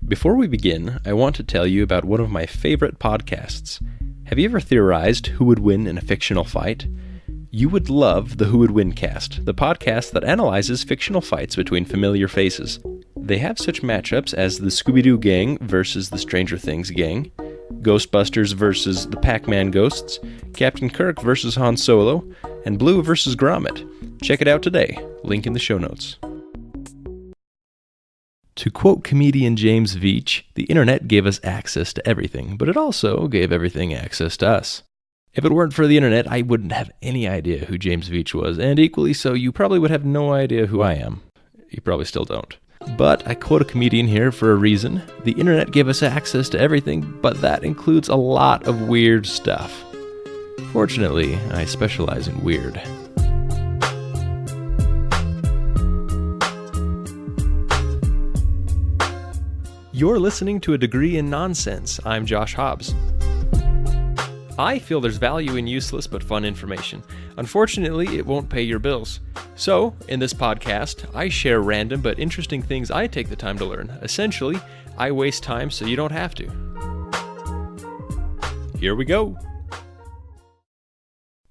Before we begin, I want to tell you about one of my favorite podcasts. Have you ever theorized who would win in a fictional fight? You would love the Who Would Win cast, the podcast that analyzes fictional fights between familiar faces. They have such matchups as the Scooby-Doo gang versus the Stranger Things gang, Ghostbusters versus the Pac-Man ghosts, Captain Kirk versus Han Solo, and Blue versus Gromit. Check it out today. Link in the show notes. To quote comedian James Veitch, the internet gave us access to everything, but it also gave everything access to us. If it weren't for the internet, I wouldn't have any idea who James Veitch was, and equally so, you probably would have no idea who I am. You probably still don't. But I quote a comedian here for a reason. The internet gave us access to everything, but that includes a lot of weird stuff. Fortunately, I specialize in weird. You're listening to A Degree in Nonsense. I'm Josh Hobbs. I feel there's value in useless but fun information. Unfortunately, it won't pay your bills. So, in this podcast, I share random but interesting things I take the time to learn. Essentially, I waste time so you don't have to. Here we go.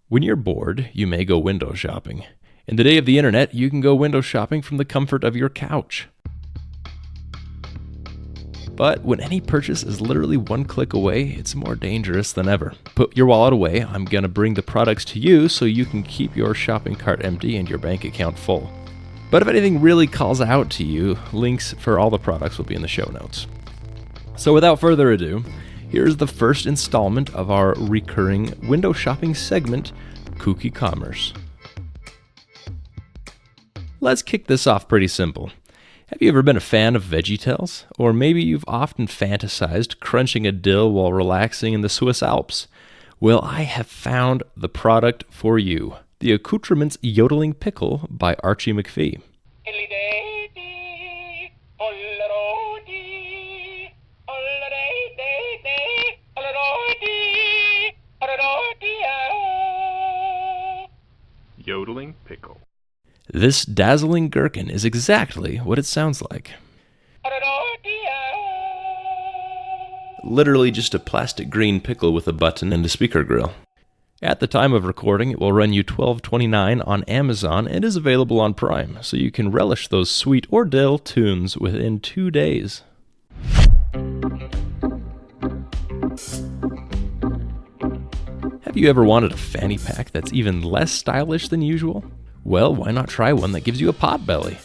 When you're bored, you may go window shopping. In the day of the internet, you can go window shopping from the comfort of your couch. But when any purchase is literally one click away, it's more dangerous than ever. Put your wallet away. I'm going to bring the products to you so you can keep your shopping cart empty and your bank account full. But if anything really calls out to you, links for all the products will be in the show notes. So without further ado, here's the first installment of our recurring window shopping segment, Kooky Commerce. Let's kick this off pretty simple. Have you ever been a fan of VeggieTales? Or maybe you've often fantasized crunching a dill while relaxing in the Swiss Alps? Well, I have found the product for you. The Accoutrements Yodeling Pickle by Archie McPhee. Yodeling Pickle. This dazzling gherkin is exactly what it sounds like. Literally just a plastic green pickle with a button and a speaker grill. At the time of recording, it will run you $12.29 on Amazon and is available on Prime, so you can relish those sweet or dill tunes within 2 days. Have you ever wanted a fanny pack that's even less stylish than usual? Well, why not try one that gives you a pot belly?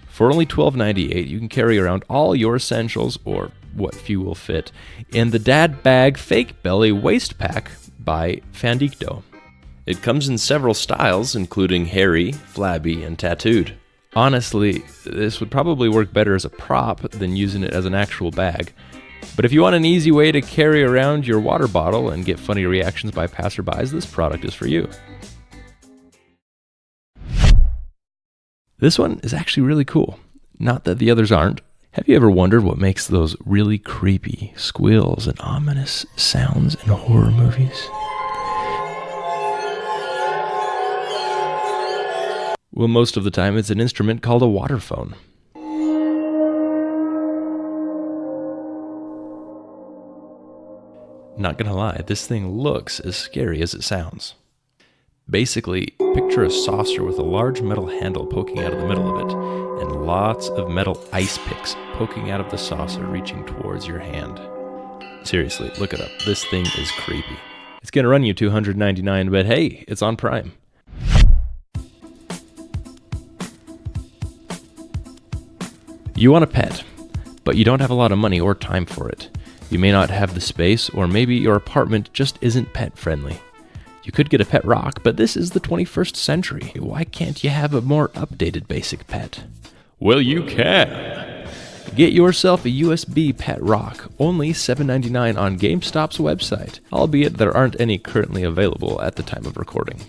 For only $12.98, you can carry around all your essentials, or what few will fit, in the Dad Bag Fake Belly Waist Pack by Fandicto. It comes in several styles, including hairy, flabby, and tattooed. Honestly, this would probably work better as a prop than using it as an actual bag. But if you want an easy way to carry around your water bottle and get funny reactions by passerbys, this product is for you. This one is actually really cool. Not that the others aren't. Have you ever wondered what makes those really creepy squeals and ominous sounds in horror movies? Well, most of the time it's an instrument called a waterphone. Not gonna lie, this thing looks as scary as it sounds. Basically, picture a saucer with a large metal handle poking out of the middle of it, and lots of metal ice picks poking out of the saucer reaching towards your hand. Seriously, look it up. This thing is creepy. It's gonna run you $299, but hey, it's on Prime. You want a pet, but you don't have a lot of money or time for it. You may not have the space, or maybe your apartment just isn't pet-friendly. You could get a pet rock, but this is the 21st century. Why can't you have a more updated basic pet? Well, you can. Get yourself a USB pet rock, only $7.99 on GameStop's website, albeit there aren't any currently available at the time of recording.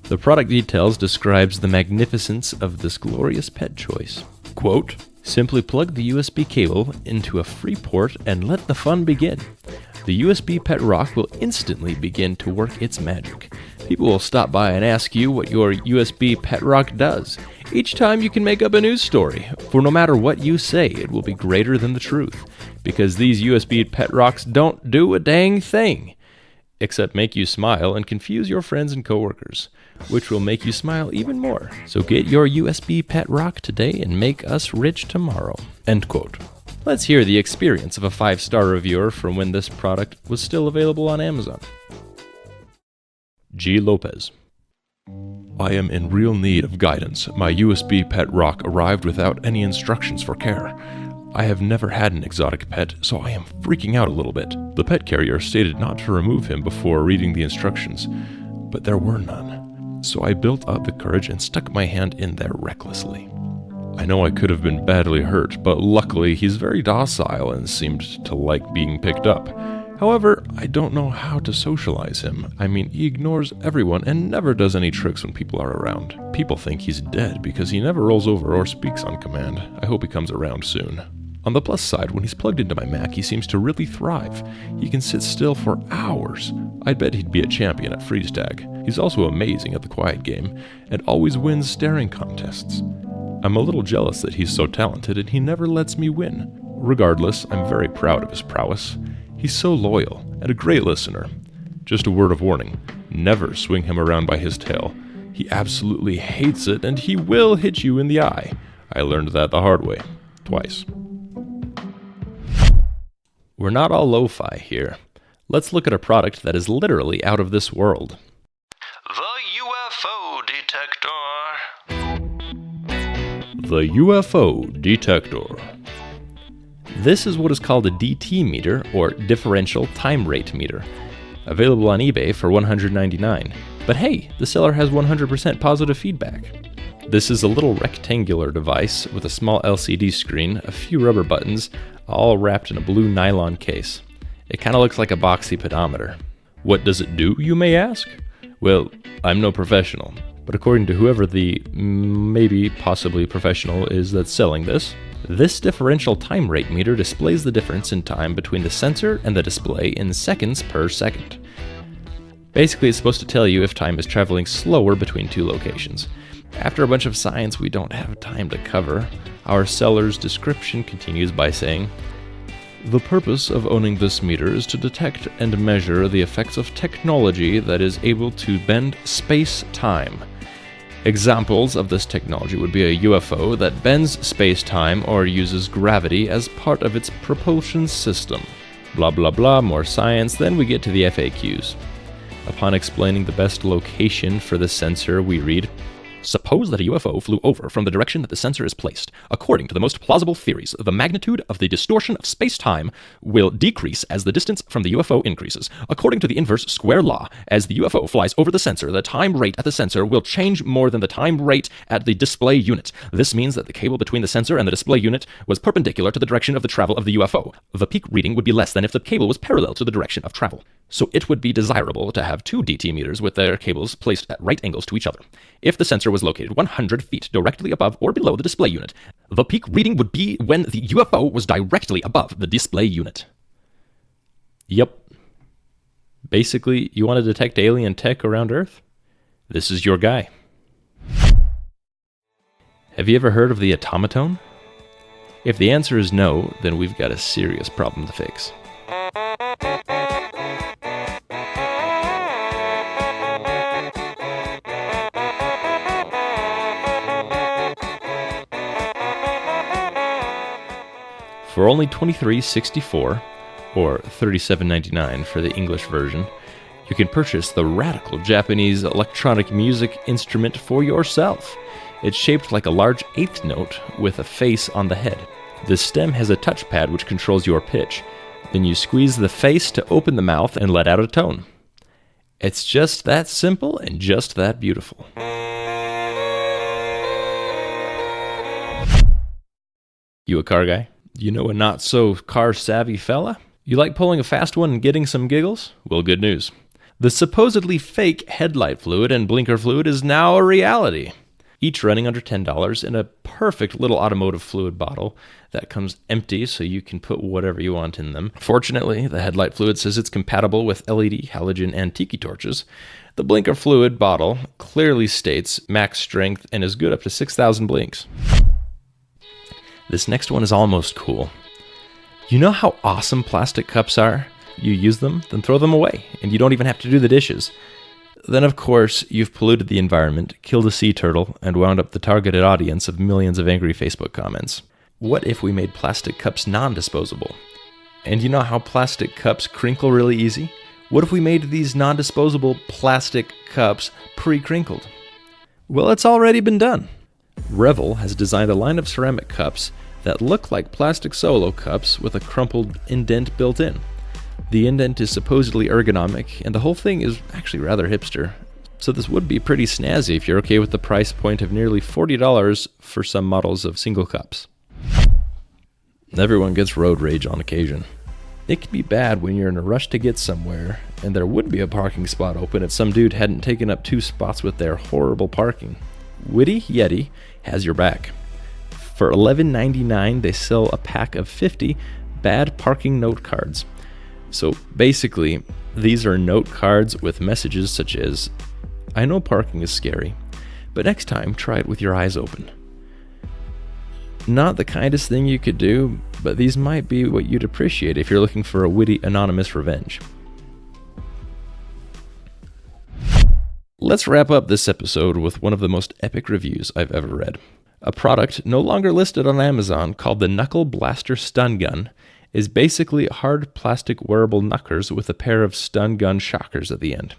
The product details describes the magnificence of this glorious pet choice. Quote, simply plug the USB cable into a free port and let the fun begin. The USB Pet Rock will instantly begin to work its magic. People will stop by and ask you what your USB Pet Rock does. Each time you can make up a news story, for no matter what you say, it will be greater than the truth, because these USB pet rocks don't do a dang thing, except make you smile and confuse your friends and coworkers, which will make you smile even more. So get your USB pet rock today and make us rich tomorrow. End quote. Let's hear the experience of a 5-star reviewer from when this product was still available on Amazon. G. Lopez. I am in real need of guidance. My USB pet rock arrived without any instructions for care. I have never had an exotic pet, so I am freaking out a little bit. The pet carrier stated not to remove him before reading the instructions, but there were none. So I built up the courage and stuck my hand in there recklessly. I know I could have been badly hurt, but luckily he's very docile and seemed to like being picked up. However, I don't know how to socialize him. I mean, he ignores everyone and never does any tricks when people are around. People think he's dead because he never rolls over or speaks on command. I hope he comes around soon. On the plus side, when he's plugged into my Mac, he seems to really thrive. He can sit still for hours. I'd bet he'd be a champion at freeze tag. He's also amazing at the quiet game and always wins staring contests. I'm a little jealous that he's so talented and he never lets me win. Regardless, I'm very proud of his prowess. He's so loyal and a great listener. Just a word of warning, never swing him around by his tail. He absolutely hates it and he will hit you in the eye. I learned that the hard way, twice. We're not all lo-fi here. Let's look at a product that is literally out of this world. The UFO detector. The UFO detector. This is what is called a DT meter, or differential time rate meter, available on eBay for $199. But hey, the seller has 100% positive feedback. This is a little rectangular device with a small LCD screen, a few rubber buttons, all wrapped in a blue nylon case. It kind of looks like a boxy pedometer. What does it do, you may ask? Well, I'm no professional, but according to whoever the maybe possibly professional is that's selling this differential time rate meter displays the difference in time between the sensor and the display in seconds per second. Basically, it's supposed to tell you if time is traveling slower between two locations. After a bunch of science we don't have time to cover, our seller's description continues by saying, "The purpose of owning this meter is to detect and measure the effects of technology that is able to bend space-time. Examples of this technology would be a UFO that bends space-time or uses gravity as part of its propulsion system." Blah blah blah, more science, then we get to the FAQs. Upon explaining the best location for the sensor, we read, "Suppose that a UFO flew over from the direction that the sensor is placed. According to the most plausible theories, the magnitude of the distortion of space-time will decrease as the distance from the UFO increases. According to the inverse square law, as the UFO flies over the sensor, the time rate at the sensor will change more than the time rate at the display unit. This means that the cable between the sensor and the display unit was perpendicular to the direction of the travel of the UFO. The peak reading would be less than if the cable was parallel to the direction of travel. So it would be desirable to have two DT meters with their cables placed at right angles to each other. If the sensor was located 100 feet directly above or below the display unit, the peak reading would be when the UFO was directly above the display unit." Yep. Basically, you want to detect alien tech around Earth? This is your guy. Have you ever heard of the Otamatone? If the answer is no, then we've got a serious problem to fix. For only $23.64, or $37.99 for the English version, you can purchase the radical Japanese electronic music instrument for yourself. It's shaped like a large eighth note with a face on the head. The stem has a touchpad which controls your pitch. Then you squeeze the face to open the mouth and let out a tone. It's just that simple and just that beautiful. You a car guy? You know a not-so-car-savvy fella? You like pulling a fast one and getting some giggles? Well, good news. The supposedly fake headlight fluid and blinker fluid is now a reality. each running under $10 in a perfect little automotive fluid bottle that comes empty so you can put whatever you want in them. Fortunately, the headlight fluid says it's compatible with LED, halogen, and tiki torches. The blinker fluid bottle clearly states max strength and is good up to 6,000 blinks. This next one is almost cool. You know how awesome plastic cups are? You use them, then throw them away, and you don't even have to do the dishes. Then, of course, you've polluted the environment, killed a sea turtle, and wound up the targeted audience of millions of angry Facebook comments. What if we made plastic cups non-disposable? And you know how plastic cups crinkle really easy? What if we made these non-disposable plastic cups pre-crinkled? Well, it's already been done. Revel has designed a line of ceramic cups that look like plastic Solo cups with a crumpled indent built in. The indent is supposedly ergonomic, and the whole thing is actually rather hipster. So this would be pretty snazzy if you're okay with the price point of nearly $40 for some models of single cups. Everyone gets road rage on occasion. It can be bad when you're in a rush to get somewhere, and there would be a parking spot open if some dude hadn't taken up 2 spots with their horrible parking. Witty Yeti has your back. For $11.99, they sell a pack of 50 bad parking note cards. So basically, these are note cards with messages such as, "I know parking is scary, but next time try it with your eyes open." Not the kindest thing you could do, but these might be what you'd appreciate if you're looking for a witty, anonymous revenge. Let's wrap up this episode with one of the most epic reviews I've ever read. A product no longer listed on Amazon called the Knuckle Blaster Stun Gun is basically hard plastic wearable knuckers with a pair of stun gun shockers at the end.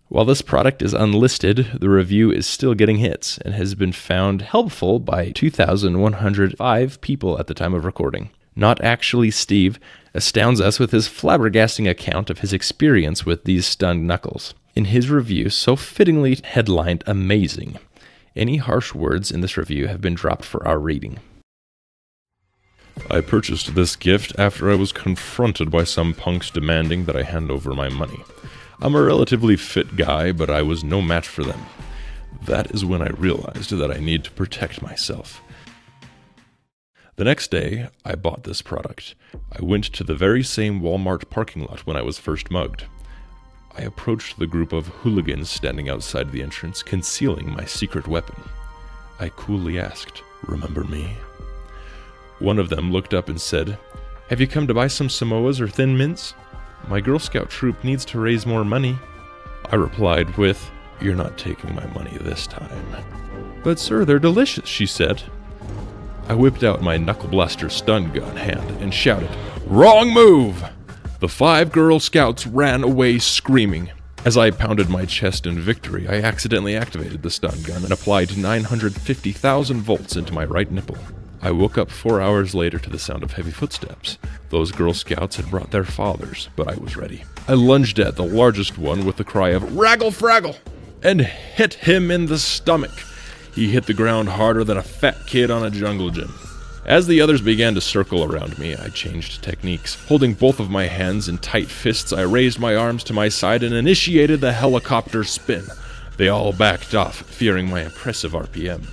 While this product is unlisted, the review is still getting hits and has been found helpful by 2,105 people at the time of recording. Not Actually Steve astounds us with his flabbergasting account of his experience with these stunned knuckles. In his review, so fittingly headlined Amazing, any harsh words in this review have been dropped for our reading. I purchased this gift after I was confronted by some punks demanding that I hand over my money. I'm a relatively fit guy, but I was no match for them. That is when I realized that I need to protect myself. The next day, I bought this product. I went to the very same Walmart parking lot when I was first mugged. I approached the group of hooligans standing outside the entrance, concealing my secret weapon. I coolly asked, "Remember me?" One of them looked up and said, "Have you come to buy some Samoas or Thin Mints? My Girl Scout troop needs to raise more money." I replied with, "You're not taking my money this time." "But sir, they're delicious," she said. I whipped out my Knuckle Blaster stun gun hand and shouted, "Wrong move!" The 5 Girl Scouts ran away screaming. As I pounded my chest in victory, I accidentally activated the stun gun and applied 950,000 volts into my right nipple. I woke up 4 hours later to the sound of heavy footsteps. Those Girl Scouts had brought their fathers, but I was ready. I lunged at the largest one with the cry of "Raggle Fraggle!" and hit him in the stomach. He hit the ground harder than a fat kid on a jungle gym. As the others began to circle around me, I changed techniques. Holding both of my hands in tight fists, I raised my arms to my side and initiated the helicopter spin. They all backed off, fearing my impressive RPM.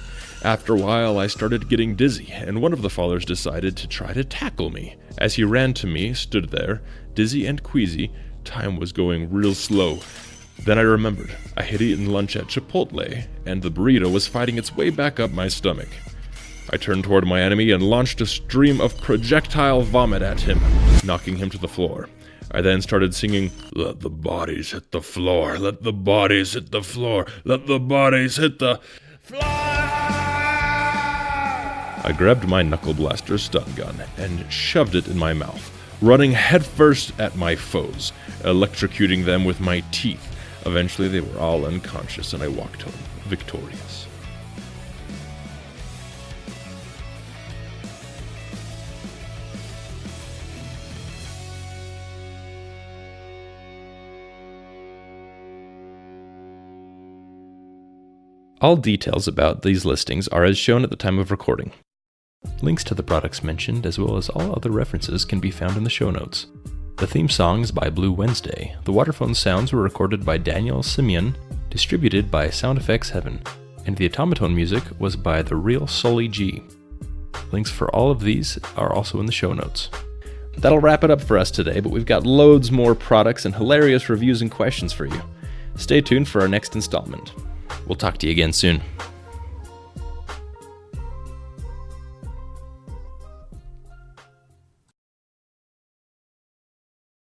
After a while, I started getting dizzy, and one of the fathers decided to try to tackle me. As he ran to me, stood there, dizzy and queasy, time was going real slow. Then I remembered. I had eaten lunch at Chipotle, and the burrito was fighting its way back up my stomach. I turned toward my enemy and launched a stream of projectile vomit at him, knocking him to the floor. I then started singing, "Let the bodies hit the floor, let the bodies hit the floor, let the bodies hit the floor!" I grabbed my Knuckle Blaster stun gun and shoved it in my mouth, running headfirst at my foes, electrocuting them with my teeth. Eventually they were all unconscious and I walked home, victorious. All details about these listings are as shown at the time of recording. Links to the products mentioned, as well as all other references, can be found in the show notes. The theme song is by Blue Wednesday. The waterphone sounds were recorded by Daniel Simeon, distributed by Sound Effects Heaven. and the Otamatone music was by The Real Sully G. Links for all of these are also in the show notes. That'll wrap it up for us today, but we've got loads more products and hilarious reviews and questions for you. Stay tuned for our next installment. We'll talk to you again soon.